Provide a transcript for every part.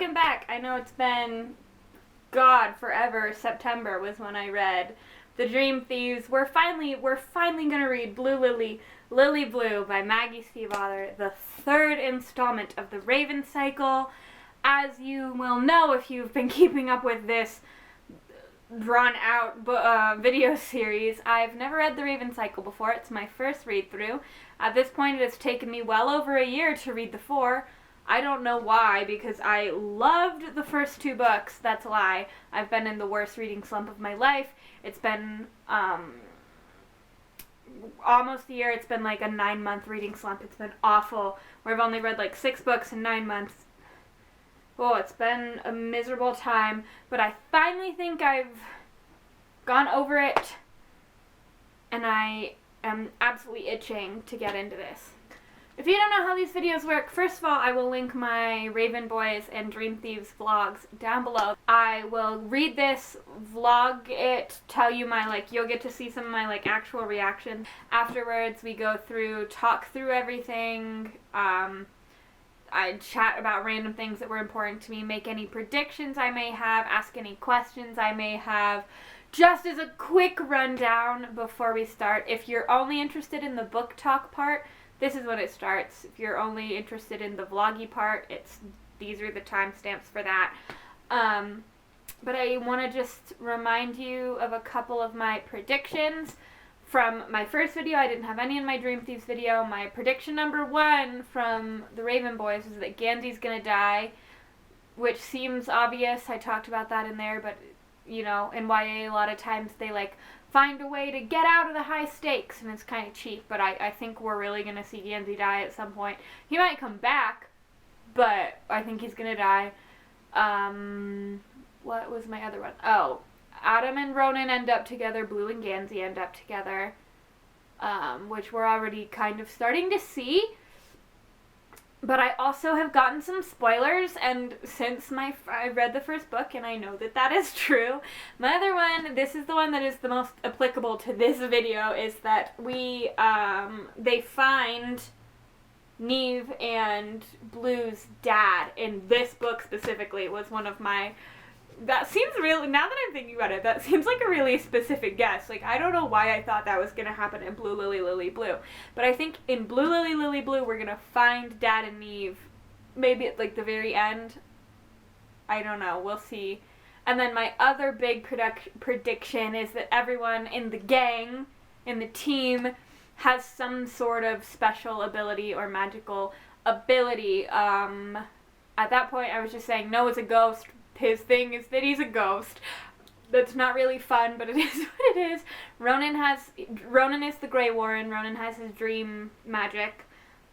looking back, I know it's been, God, forever. September was when I read The Dream Thieves. We're finally gonna read Blue Lily, Lily Blue by Maggie Stiefvater, the third installment of the Raven cycle. As you will know if you've been keeping up with this drawn out video series, I've never read the Raven cycle before. It's my first read through. At this point, it has taken me well over a year to read the 4. I don't know why, because I loved the first 2 books. That's a lie. I've been in the worst reading slump of my life. It's been almost a year. It's been like a 9-month reading slump. It's been awful, where I've only read like 6 books in 9 months. Oh, it's been a miserable time, but I finally think I've gone over it, and I am absolutely itching to get into this. If you don't know how these videos work, first of all, I will link my Raven Boys and Dream Thieves vlogs down below. I will read this, vlog it, tell you my, you'll get to see some of my, actual reactions. Afterwards, we go through, talk through everything. I chat about random things that were important to me, make any predictions I may have, ask any questions I may have. Just as a quick rundown before we start, if you're only interested in the book talk part, this is when it starts. If you're only interested in the vloggy part, these are the timestamps for that. But I want to just remind you of a couple of my predictions. From my first video, I didn't have any in my Dream Thieves video. My prediction number 1 from the Raven Boys is that Gansey's gonna die, which seems obvious. I talked about that in there, but, you know, in YA, a lot of times they, find a way to get out of the high stakes, and it's kind of cheap, but I think we're really gonna see Gansey die at some point. He might come back, but I think he's gonna die. What was my other one? Oh, Adam and Ronan end up together, Blue and Gansey end up together, which we're already kind of starting to see. But I also have gotten some spoilers, and since I read the first book, and I know that is true, my other one, this is the one that is the most applicable to this video, is that they find Neve and Blue's dad in this book specifically. It was one of my... That seems really, now that I'm thinking about it, that seems like a really specific guess. I don't know why I thought that was going to happen in Blue Lily, Lily Blue. But I think in Blue Lily, Lily Blue, we're going to find Dad and Neve, maybe at, the very end. I don't know. We'll see. And then my other big prediction is that everyone in the gang, in the team, has some sort of special ability or magical ability. At that point, I was just saying Noah's a ghost. His thing is that he's a ghost. That's not really fun, but it is what it is. Ronan is the Grey Warren. Ronan has his dream magic.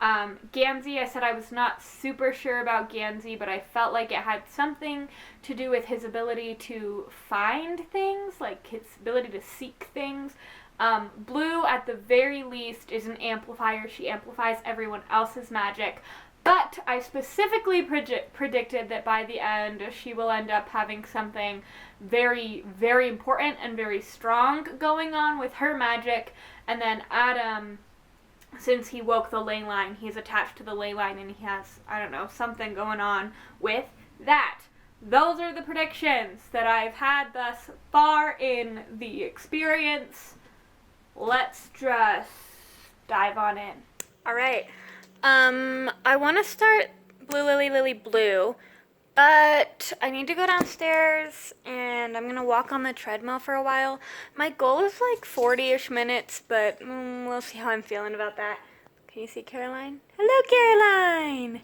Gansey, I said I was not super sure about Gansey, but I felt like it had something to do with his ability to find things, his ability to seek things. Blue, at the very least, is an amplifier. She amplifies everyone else's magic. But I specifically predicted that by the end, she will end up having something very, very important and very strong going on with her magic. And then Adam, since he woke the ley line, he's attached to the ley line, and he has, I don't know, something going on with that. Those are the predictions that I've had thus far in the experience. Let's just dive on in. All right. I want to start Blue Lily, Lily Blue, but I need to go downstairs, and I'm going to walk on the treadmill for a while. My goal is 40-ish minutes, but we'll see how I'm feeling about that. Can you see Caroline? Hello, Caroline!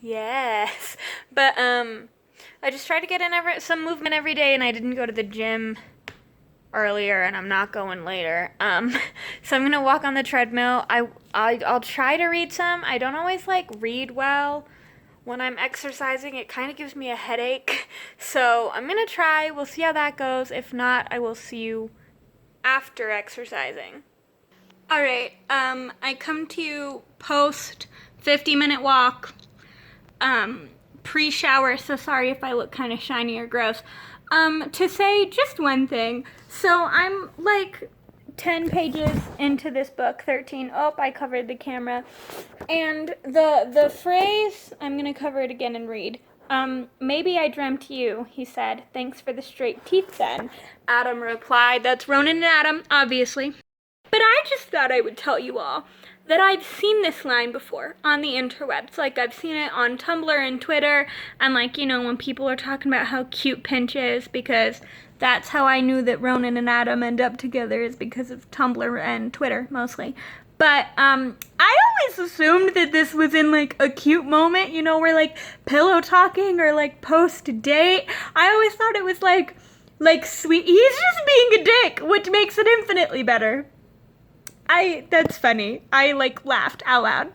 Yes. But, I just try to get in some movement every day, and I didn't go to the gym earlier, and I'm not going later. So I'm gonna walk on the treadmill. I'll try to read some. I don't always read well when I'm exercising. It kind of gives me a headache. So I'm gonna try. We'll see how that goes. If not, I will see you after exercising. All right. I come to you post 50-minute walk. Pre-shower. So sorry if I look kind of shiny or gross. To say just one thing. So I'm 10 pages into this book, 13. Oh, I covered the camera. And the phrase, I'm going to cover it again and read. Maybe I dreamt you, he said. Thanks for the straight teeth then. Adam replied, that's Ronan and Adam, obviously. But I just thought I would tell you all that I've seen this line before on the interwebs. Like, I've seen it on Tumblr and Twitter, and like, you know, when people are talking about how cute Pinch is, because that's how I knew that Ronan and Adam end up together, is because of Tumblr and Twitter, mostly. But, I always assumed that this was in, like, a cute moment, you know, where, like, pillow talking or, like, post-date. I always thought it was, like, sweet. He's just being a dick, which makes it infinitely better. That's funny. I, like, laughed out loud.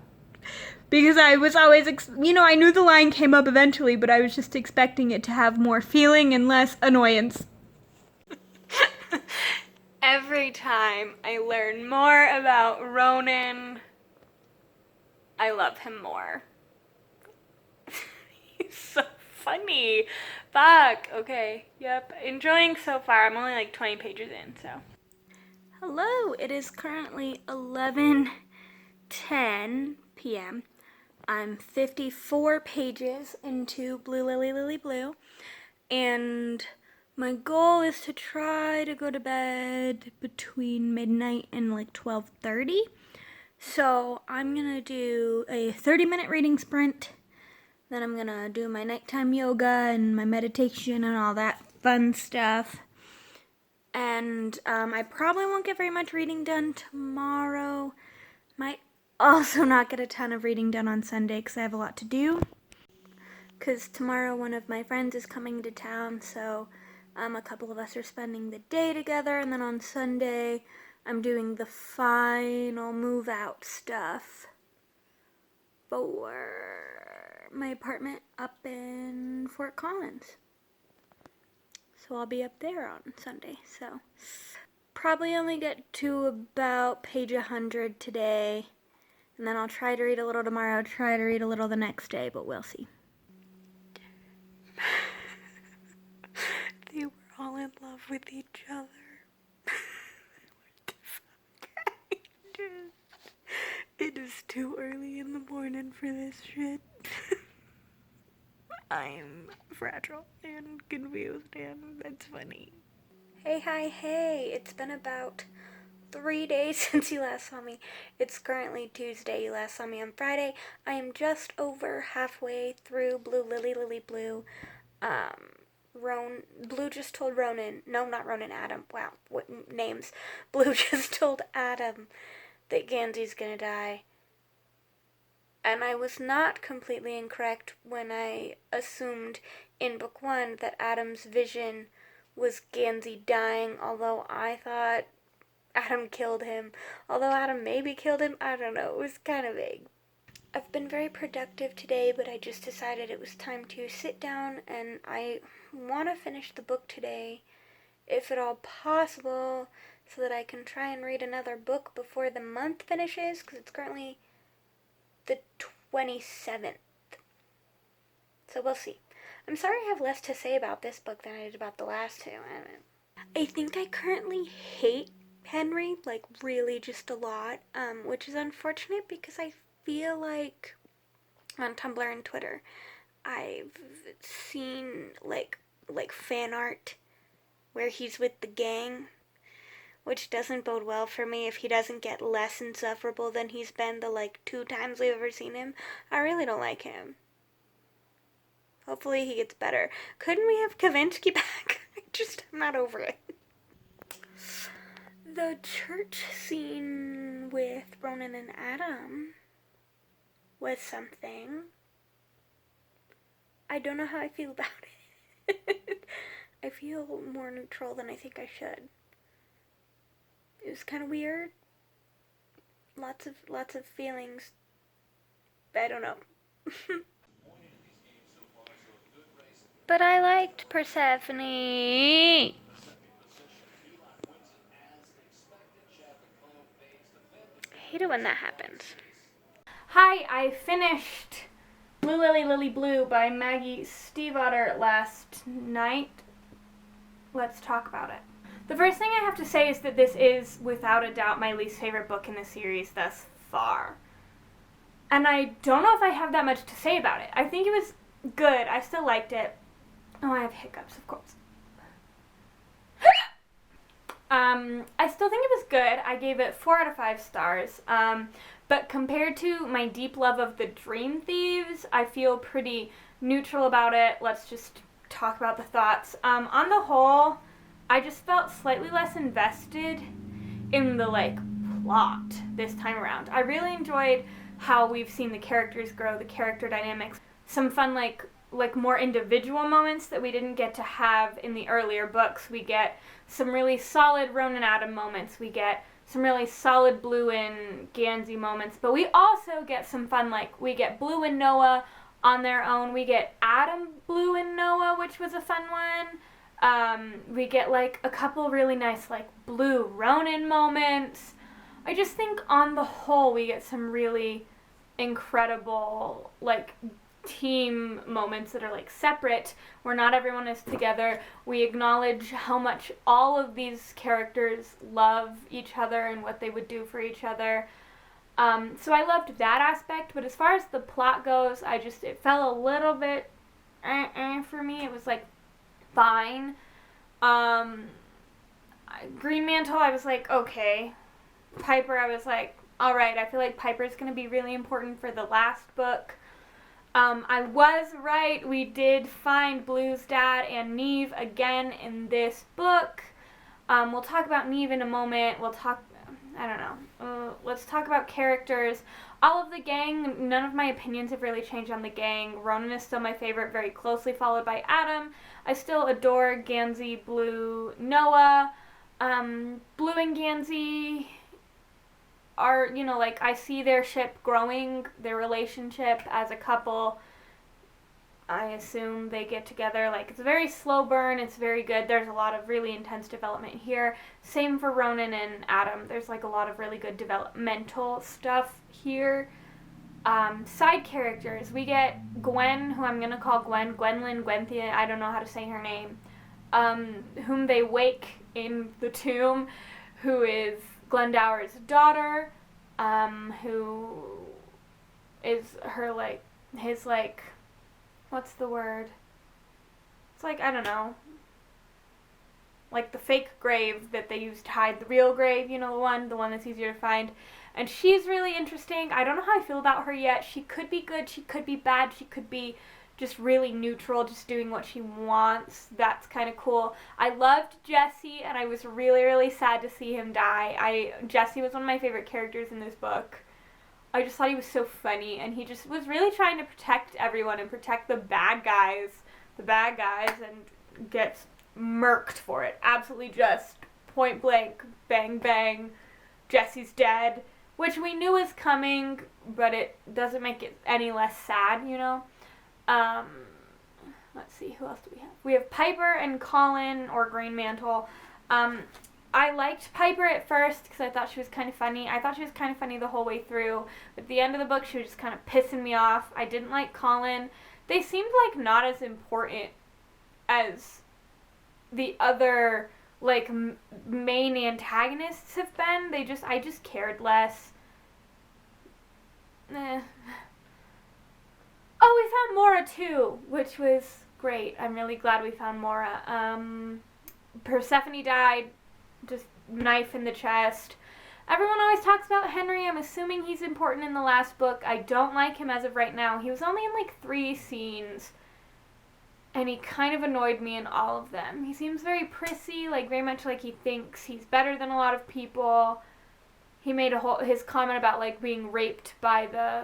Because I was always, I knew the line came up eventually, but I was just expecting it to have more feeling and less annoyance. Every time I learn more about Ronan, I love him more. He's so funny. Fuck. Okay. Yep. Enjoying so far. I'm only like 20 pages in, so. Hello. It is currently 11:10 p.m. I'm 54 pages into Blue Lily Lily Blue, and my goal is to try to go to bed between midnight and like 12:30. So I'm gonna do a 30-minute reading sprint. Then I'm gonna do my nighttime yoga and my meditation and all that fun stuff. And I probably won't get very much reading done tomorrow. Might also not get a ton of reading done on Sunday because I have a lot to do. Because tomorrow one of my friends is coming to town, so a couple of us are spending the day together, and then on Sunday I'm doing the final move out stuff for my apartment up in Fort Collins. So I'll be up there on Sunday, so probably only get to about page 100 today, and then I'll try to read a little tomorrow, try to read a little the next day, but we'll see. They were all in love with each other. What the fuck? It is too early in the morning for this shit. I'm fragile and confused, and that's funny. Hey, hi, hey. It's been about 3 days since you last saw me. It's currently Tuesday. You last saw me on Friday. I am just over halfway through Blue Lily Lily Blue. Blue just told Ronan, no, not Ronan, Adam. Wow, what names? Blue just told Adam that Gansey's gonna die. And I was not completely incorrect when I assumed in book 1 that Adam's vision was Gansey dying, although I thought Adam killed him. Although Adam maybe killed him, I don't know, it was kind of vague. I've been very productive today, but I just decided it was time to sit down, and I want to finish the book today, if at all possible, so that I can try and read another book before the month finishes, because it's currently the 27th. So we'll see. I'm sorry I have less to say about this book than I did about the last two. I think I currently hate Henry, like really just a lot, which is unfortunate because I feel like on Tumblr and Twitter I've seen like fan art where he's with the gang, which doesn't bode well for me if he doesn't get less insufferable than he's been the like 2 times we've ever seen him. I really don't like him. Hopefully he gets better. Couldn't we have Kavinsky back? I'm not over it. The church scene with Ronan and Adam was something. I don't know how I feel about it. I feel more neutral than I think I should. It was kind of weird. Lots of feelings. I don't know. But I liked Persephone. I hate it when that happens. Hi, I finished Blue Lily Lily Blue by Maggie Stiefvater last night. Let's talk about it. The first thing I have to say is that this is, without a doubt, my least favorite book in the series thus far. And I don't know if I have that much to say about it. I think it was good. I still liked it. Oh, I have hiccups, of course. I still think it was good. I gave it 4 out of 5 stars. But compared to my deep love of the Dream Thieves, I feel pretty neutral about it. Let's just talk about the thoughts. On the whole, I just felt slightly less invested in the, plot this time around. I really enjoyed how we've seen the characters grow, the character dynamics. Some fun, more individual moments that we didn't get to have in the earlier books. We get some really solid Ronan Adam moments. We get some really solid Blue and Gansey moments. But we also get some fun, we get Blue and Noah on their own. We get Adam, Blue, and Noah, which was a fun one. We get, a couple really nice, Blue Ronan moments. I just think on the whole we get some really incredible, team moments that are separate, where not everyone is together. We acknowledge how much all of these characters love each other and what they would do for each other. So I loved that aspect, but as far as the plot goes, it fell a little bit for me. It was fine. Green Mantle, I was okay. Piper, I was alright, I feel like Piper's gonna be really important for the last book. I was right. We did find Blue's dad and Neve again in this book. We'll talk about Neve in a moment. Let's talk about characters. All of the gang, none of my opinions have really changed on the gang. Ronan is still my favorite, very closely followed by Adam. I still adore Gansey, Blue, Noah. Blue and Gansey are, I see their ship growing, their relationship as a couple. I assume they get together. It's a very slow burn. It's very good. There's a lot of really intense development here. Same for Ronan and Adam. There's, a lot of really good developmental stuff here. Side characters. We get Gwen, who I'm going to call Gwendolyn, Gwenthia, I don't know how to say her name, whom they wake in the tomb, who is Glendower's daughter, who is her, his, what's the word? It's I don't know, the fake grave that they use to hide the real grave, the one that's easier to find. And she's really interesting. I don't know how I feel about her yet. She could be good, she could be bad, she could be just really neutral, just doing what she wants. That's kind of cool. I loved Jesse, and I was really, really sad to see him die. Jesse was one of my favorite characters in this book. I just thought he was so funny, and he just was really trying to protect everyone and protect the bad guys, and gets murked for it. Absolutely just point blank, bang, bang, Jesse's dead, which we knew was coming, but it doesn't make it any less sad, Let's see, who else do we have? We have Piper and Colin, or Green Mantle. I liked Piper at first because I thought she was kind of funny. I thought she was kind of funny the whole way through. But at the end of the book, she was just kind of pissing me off. I didn't like Colin. They seemed not as important as the other, main antagonists have been. I just cared less. Oh, we found Mora too, which was great. I'm really glad we found Mora. Persephone died, just knife in the chest. Everyone always talks about Henry. I'm assuming he's important in the last book. I don't like him as of right now. He was only in 3 scenes, and he kind of annoyed me in all of them. He seems very prissy, very much he thinks he's better than a lot of people. He made his comment about being raped by the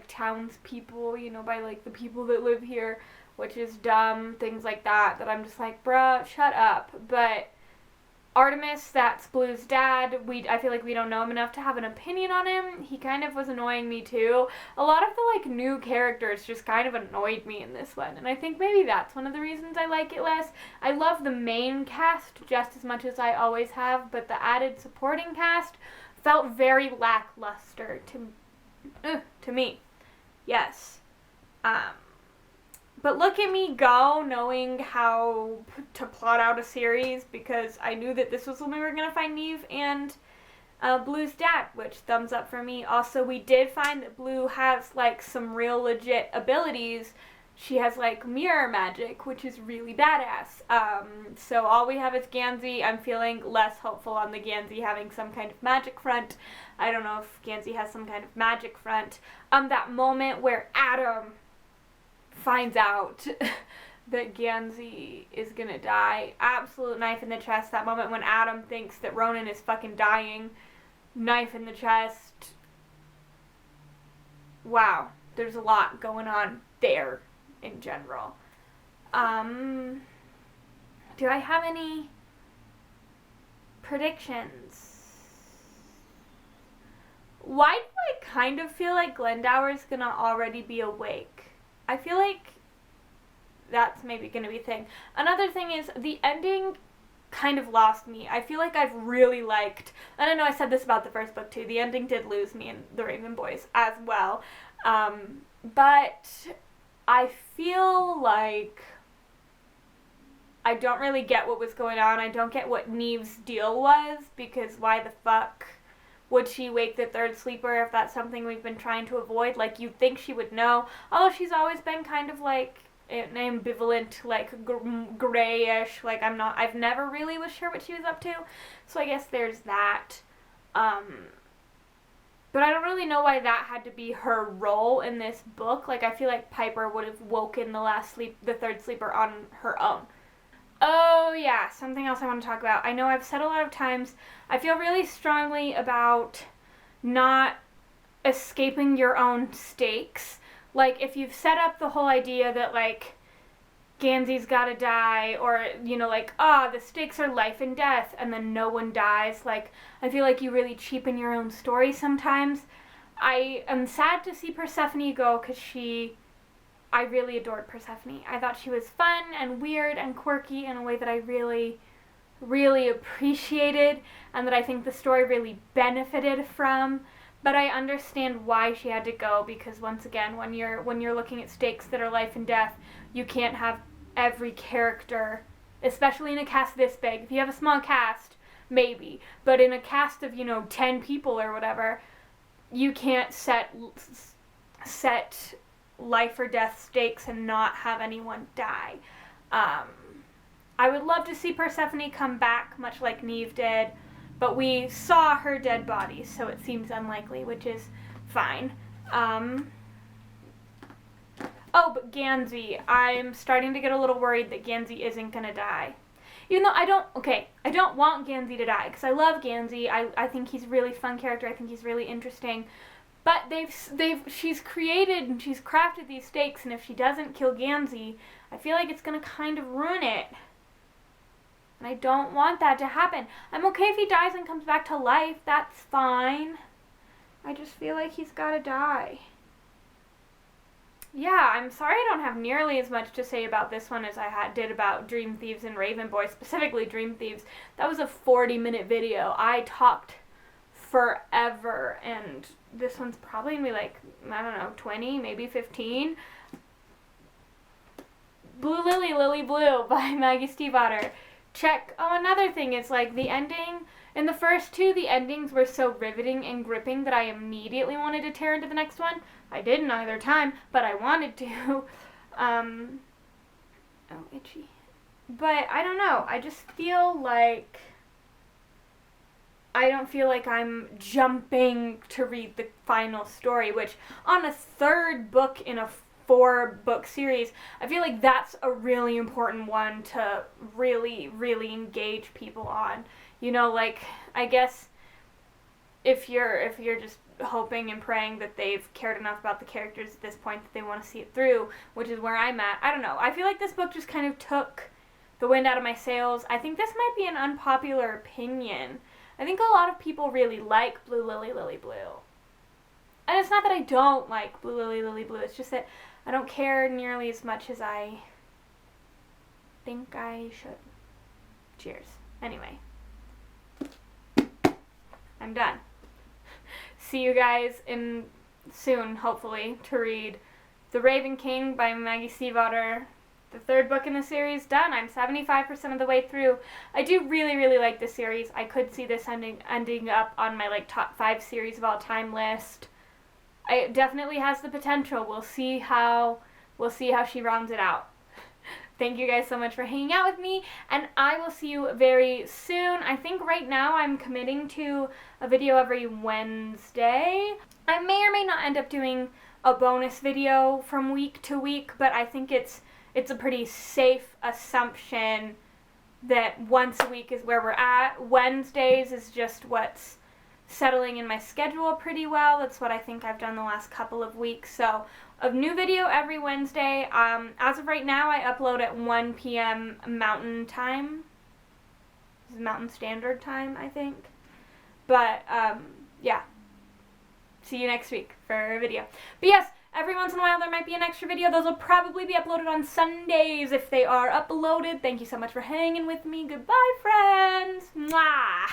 townspeople, by the people that live here, which is dumb, things like that I'm just bruh, shut up. But Artemis, that's Blue's dad, I feel we don't know him enough to have an opinion on him. He kind of was annoying me too. A lot of the new characters just kind of annoyed me in this one, and I think maybe that's one of the reasons I like it less. I love the main cast just as much as I always have, but the added supporting cast felt very lackluster to me. Yes. But look at me go, knowing how to plot out a series, because I knew that this was when we were going to find Neve and Blue's dad, which thumbs up for me. Also, we did find that Blue has, like, some real legit abilities. She has, like, mirror magic, which is really badass. So all we have is Gansey. I'm feeling less hopeful on the Gansey having some kind of magic front. I don't know if Gansey has some kind of magic front. That moment where Adam finds out that Gansey is gonna die. Absolute knife in the chest. That moment when Adam thinks that Ronan is fucking dying. Knife in the chest. Wow. There's a lot going on there in general. Do I have any predictions? Why do I kind of feel like Glendower's gonna already be awake? I feel like that's maybe gonna be a thing. Another thing is the ending kind of lost me. I feel like I've really liked, and I know I said this about the first book too, the ending did lose me in The Raven Boys as well. But I feel like I don't really get what was going on. I don't get what Neve's deal was, because why the fuck would she wake the third sleeper if that's something we've been trying to avoid? Like, you'd think she would know. Although she's always been kind of like an ambivalent, like grayish, like I've never really was sure what she was up to. So I guess there's that. But I don't really know why that had to be her role in this book. Like, I feel like Piper would have woken the third sleeper on her own. Oh yeah, something else I want to talk about. I know I've said a lot of times, I feel really strongly about not escaping your own stakes. Like, if you've set up the whole idea that, like, Gansey's gotta die, or, you know, like, the stakes are life and death, and then no one dies, like, I feel like you really cheapen your own story sometimes. I am sad to see Persephone go, because I really adored Persephone. I thought she was fun and weird and quirky in a way that I really, really appreciated, and that I think the story really benefited from. But I understand why she had to go, because once again, when you're looking at stakes that are life and death, you can't have every character, especially in a cast this big. If you have a small cast, maybe, but in a cast of, 10 people or whatever, you can't set life or death stakes and not have anyone die. I would love to see Persephone come back, much like Neve did, but we saw her dead body, so it seems unlikely, which is fine. But Gansey. I'm starting to get a little worried that Gansey isn't gonna die. Even though I don't want Gansey to die, because I love Gansey. I think he's a really fun character. I think he's really interesting. But she's created and she's crafted these stakes, and if she doesn't kill Gansey, I feel like it's gonna kind of ruin it. And I don't want that to happen. I'm okay if he dies and comes back to life. That's fine. I just feel like he's gotta die. Yeah, I'm sorry I don't have nearly as much to say about this one as I did about Dream Thieves and Raven Boy, specifically Dream Thieves. That was a 40-minute video. I talked forever, and this one's probably gonna be like, I don't know, 20, maybe 15. Blue Lily, Lily Blue by Maggie Stiefvater. Check. Oh, another thing is, like, the ending. In the first two, the endings were so riveting and gripping that I immediately wanted to tear into the next one. I didn't either time, but I wanted to. Oh, itchy. But I don't know. I just feel like I don't feel like I'm jumping to read the final story, which on a third book in a 4-book series, I feel like that's a really important one to really, really engage people on. Like, I guess if you're just hoping and praying that they've cared enough about the characters at this point that they want to see it through, which is where I'm at. I don't know. I feel like this book just kind of took the wind out of my sails. I think this might be an unpopular opinion. I think a lot of people really like Blue Lily, Lily Blue. And it's not that I don't like Blue Lily, Lily Blue. It's just that I don't care nearly as much as I think I should. Cheers. Anyway. I'm done. See you guys soon, hopefully, to read The Raven King by Maggie Stiefvater. the third book in the series done. I'm 75% of the way through. I do really, really like this series. I could see this ending up on my like top 5 series of all time list. It definitely has the potential. We'll see how she rounds it out. Thank you guys so much for hanging out with me, and I will see you very soon. I think right now I'm committing to a video every Wednesday. I may or may not end up doing a bonus video from week to week, but I think it's a pretty safe assumption that once a week is where we're at. Wednesdays is just what's settling in my schedule pretty well. That's what I think I've done the last couple of weeks. So a new video every Wednesday. As of right now, I upload at 1 p.m. Mountain Time. This is Mountain Standard Time, I think. But, yeah. See you next week for a video. But yes, every once in a while there might be an extra video. Those will probably be uploaded on Sundays if they are uploaded. Thank you so much for hanging with me. Goodbye, friends. Mwah!